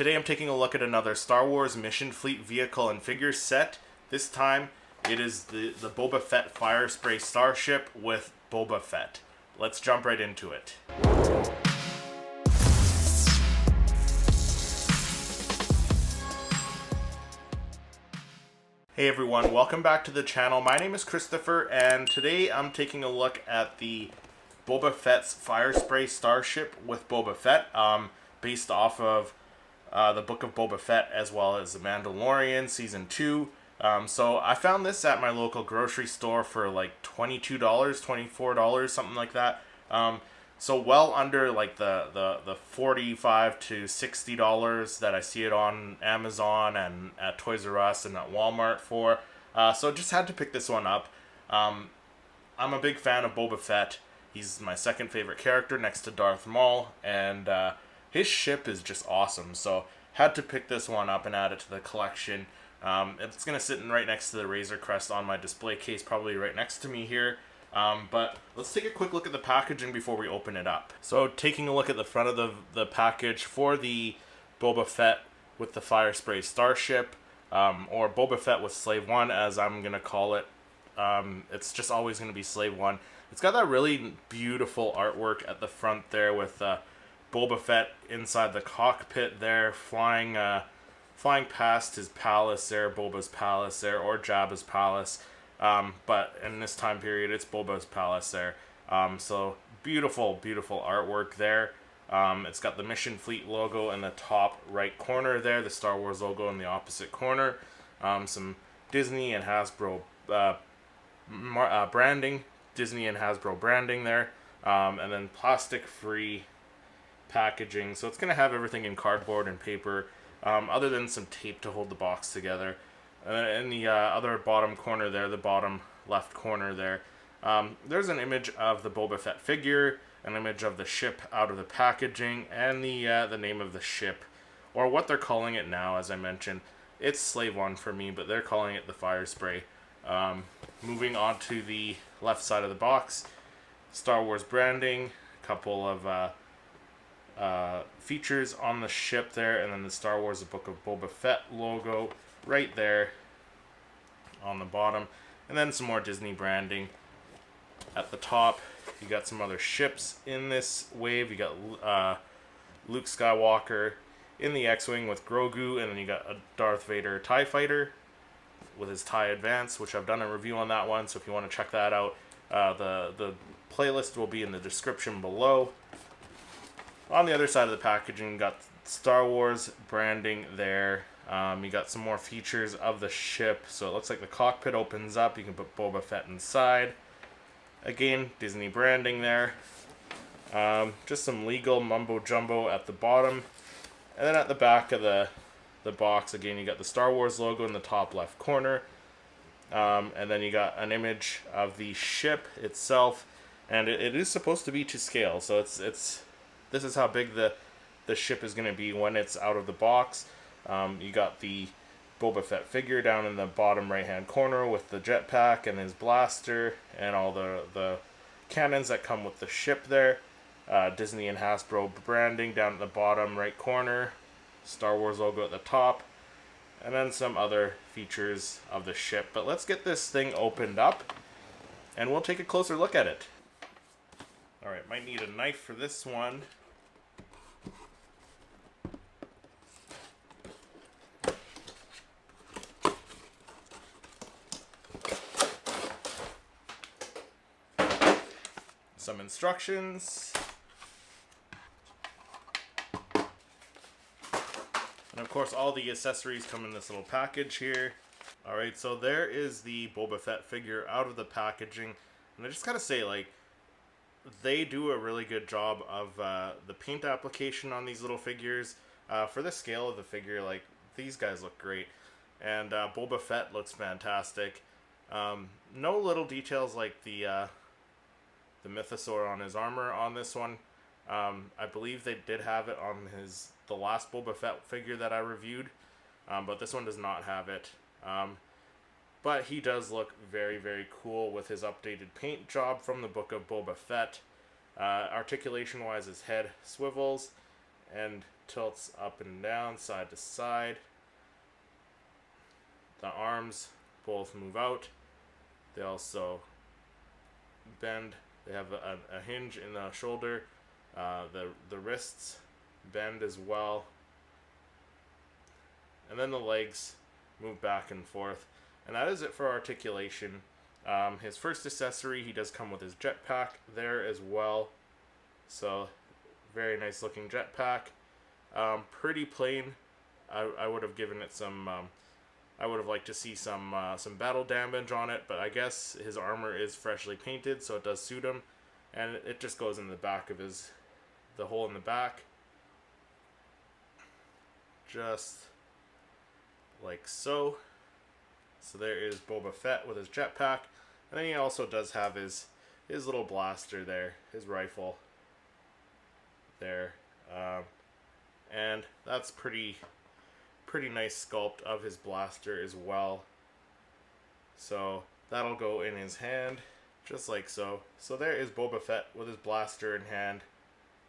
Today I'm taking a look at another Star Wars Mission Fleet vehicle and figure set. This time it is the Boba Fett Firespray Starship with Boba Fett. Let's jump right into it. Hey everyone, welcome back to the channel. My name is Christopher and today I'm taking a look at the Boba Fett's Firespray Starship with Boba Fett, based off of the Book of Boba Fett as well as The Mandalorian Season 2. So I found this at my local grocery store for like $22, $24, something like that. So well under like the $45 to $60 that I see it on Amazon and at Toys R Us and at Walmart for. So just had to pick this one up. I'm a big fan of Boba Fett. He's my second favorite character next to Darth Maul, and his ship is just awesome. So had to pick this one up and add it to the collection. It's going to sit right next to the Razor Crest on my display case, probably right next to me here. But let's take a quick look at the packaging before we open it up. So taking a look at the front of the package for the Boba Fett with the Firespray Starship, or Boba Fett with Slave 1 as I'm going to call it. It's just always going to be Slave 1. It's got that really beautiful artwork at the front there with Boba Fett inside the cockpit there, flying past his palace there, Boba's palace there, or Jabba's palace. But in this time period, it's Boba's palace there. So beautiful, beautiful artwork there. It's got the Mission Fleet logo in the top right corner there, the Star Wars logo in the opposite corner. Some Disney and Hasbro branding, Disney and Hasbro branding there. And then plastic-free packaging. So it's going to have everything in cardboard and paper, other than some tape to hold the box together. In the other bottom corner there, the bottom left corner there, there's an image of the Boba Fett figure, an image of the ship out of the packaging, and the name of the ship, or what they're calling it now. As I mentioned, it's Slave 1 for me, but they're calling it the Firespray. Moving on to the left side of the box, Star Wars branding, a couple of features on the ship there, and then the Star Wars The Book of Boba Fett logo right there on the bottom, and then some more Disney branding at the top. You got some other ships in this wave. You got Luke Skywalker in the X-Wing with Grogu, and then you got a Darth Vader TIE Fighter with his TIE Advance, which I've done a review on that one, so if you want to check that out, the playlist will be in the description below. On the other side of the packaging, you got Star Wars branding there. You got some more features of the ship. So it looks like the cockpit opens up. You can put Boba Fett inside. Again, Disney branding there. Just some legal mumbo jumbo at the bottom. And then at the back of the box, again, you got the Star Wars logo in the top left corner. And then you got an image of the ship itself. And it is supposed to be to scale. So this is how big the ship is going to be when it's out of the box. You got the Boba Fett figure down in the bottom right hand corner with the jetpack and his blaster and all the cannons that come with the ship there. Disney and Hasbro branding down at the bottom right corner. Star Wars logo at the top. And then some other features of the ship. But let's get this thing opened up and we'll take a closer look at it. Alright, might need a knife for this one. Some instructions. And of course all the accessories come in this little package here. Alright, so there is the Boba Fett figure out of the packaging. And I just gotta say, like, they do a really good job of the paint application on these little figures. For the scale of the figure, like, these guys look great. And Boba Fett looks fantastic. No little details like the mythosaur on his armor on this one. I believe they did have it on the last Boba Fett figure that I reviewed, but this one does not have it. But he does look very, very cool with his updated paint job from the Book of Boba Fett. Articulation-wise, his head swivels, and tilts up and down, side to side. The arms both move out. They also bend. They have a hinge in the shoulder. The wrists bend as well. And then the legs move back and forth. And that is it for articulation. His first accessory, he does come with his jetpack there as well. So, very nice looking jetpack. Pretty plain. I would have given it some... I would have liked to see some battle damage on it, but I guess his armor is freshly painted, so it does suit him. And it just goes in the back of the hole in the back. Just like so. So there is Boba Fett with his jetpack. And then he also does have his little blaster there, his rifle there. And that's pretty nice sculpt of his blaster as well. So that'll go in his hand, just like so. So there is Boba Fett with his blaster in hand,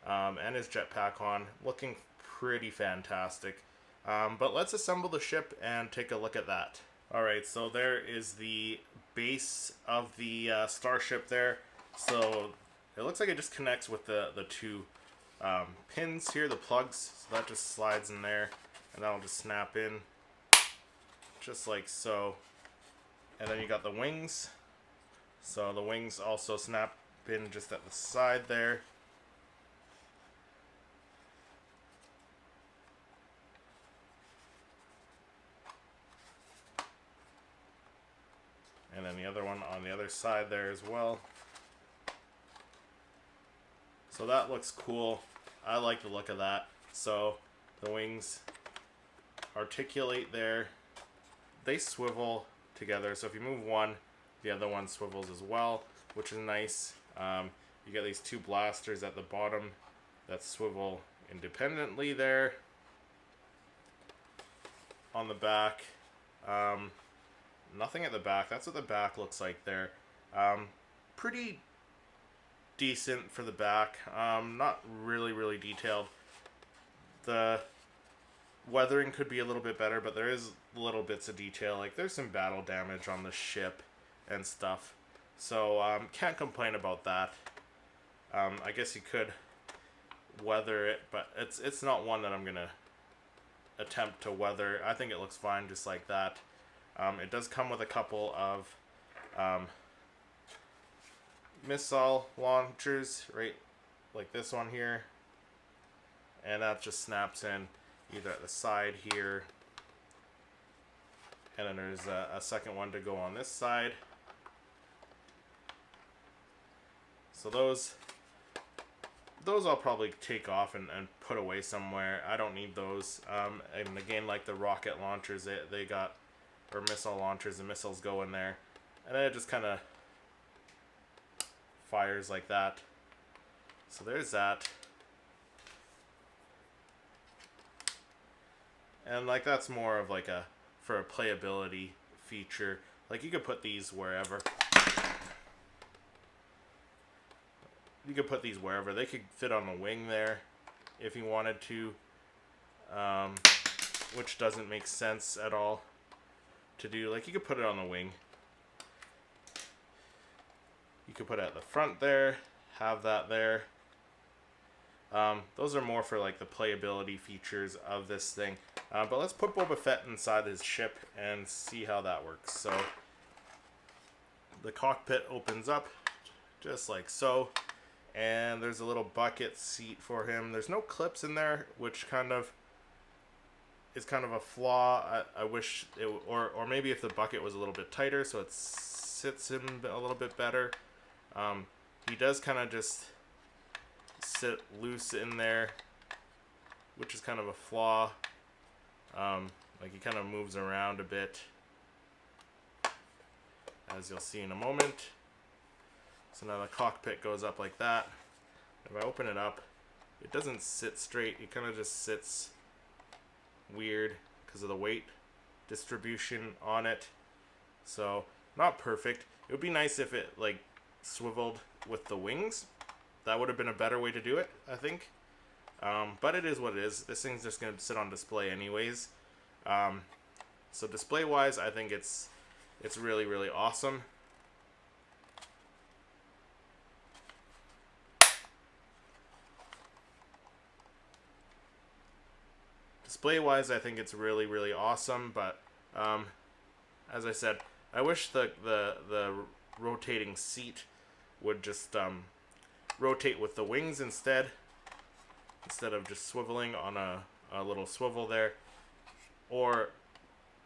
and his jetpack on, looking pretty fantastic. But let's assemble the ship and take a look at that. Alright, so there is the base of the starship there. So it looks like it just connects with the two pins here, the plugs. So that just slides in there, and that'll just snap in, just like so. And then you got the wings. So the wings also snap in just at the side there. And then the other one on the other side there as well. So that looks cool. I like the look of that. So the wings articulate there. They swivel together. So if you move one, the other one swivels as well, which is nice. You get these two blasters at the bottom that swivel independently there. On the back. Nothing at the back. That's what the back looks like there. Pretty decent for the back. Not really detailed. The weathering could be a little bit better, but there is little bits of detail. Like there's some battle damage on the ship and stuff. So can't complain about that. I guess you could weather it, but it's not one that I'm gonna attempt to weather. I think it looks fine just like that. It does come with a couple of missile launchers, right, like this one here, and that just snaps in either at the side here, and then there's a second one to go on this side. So those I'll probably take off and put away somewhere. I don't need those. And again, like the rocket launchers, they got, or missile launchers, the missiles go in there, and then it just kind of fires like that. So there's that. And like that's more of like for a playability feature. Like you could put these wherever. You could put these wherever. They could fit on the wing there if you wanted to, which doesn't make sense at all to do. Like you could put it on the wing. You could put it at the front there, have that there. Those are more for like the playability features of this thing. But let's put Boba Fett inside his ship and see how that works. So the cockpit opens up just like so. And there's a little bucket seat for him. There's no clips in there, which is kind of a flaw. I wish it, or maybe if the bucket was a little bit tighter so it sits him a little bit better. He does kind of just sit loose in there, which is kind of a flaw. Like he kind of moves around a bit, as you'll see in a moment. So now the cockpit goes up like that. If I open it up, it doesn't sit straight. It kind of just sits weird because of the weight distribution on it. So not perfect. It would be nice if it like swiveled with the wings. That would have been a better way to do it, I think. But it is what it is. This thing's just going to sit on display anyways. So display wise, I think it's really, really awesome. Display wise, I think it's really, really awesome, but as I said, I wish the rotating seat would just rotate with the wings instead of just swiveling on a little swivel there. Or,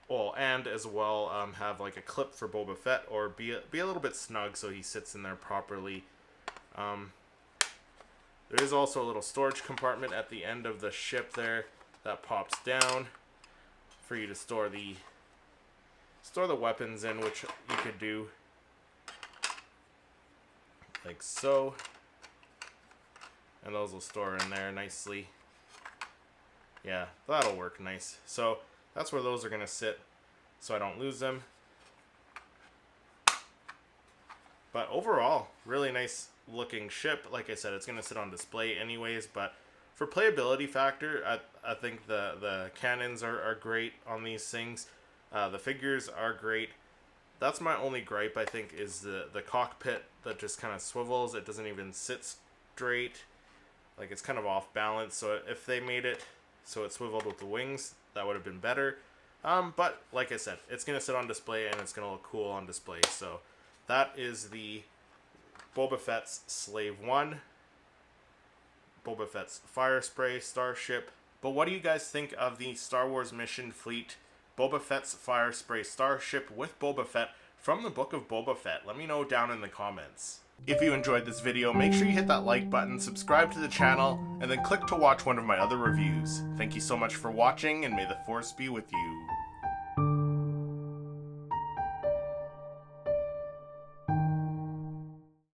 well, and as well have like a clip for Boba Fett, or be a little bit snug so he sits in there properly. There is also a little storage compartment at the end of the ship there that pops down for you to store the weapons in, which you could do like so, and those will store in there nicely. Yeah, that'll work nice. So that's where those are gonna sit, so I don't lose them. But overall, really nice looking ship. Like I said, it's gonna sit on display anyways, but for playability factor, I think the cannons are great on these things. The figures are great. That's my only gripe, I think, is the cockpit that just kind of swivels. It doesn't even sit straight. Like, it's kind of off balance. So if they made it so it swiveled with the wings, that would have been better. But like I said, it's going to sit on display and it's going to look cool on display. So that is the Boba Fett's Slave 1. Boba Fett's Firespray Starship. But what do you guys think of the Star Wars Mission Fleet Boba Fett's Firespray Starship with Boba Fett from the book of Boba Fett? Let me know down in the comments. If you enjoyed this video, make sure you hit that like button, subscribe to the channel, and then click to watch one of my other reviews. Thank you so much for watching, and may the Force be with you.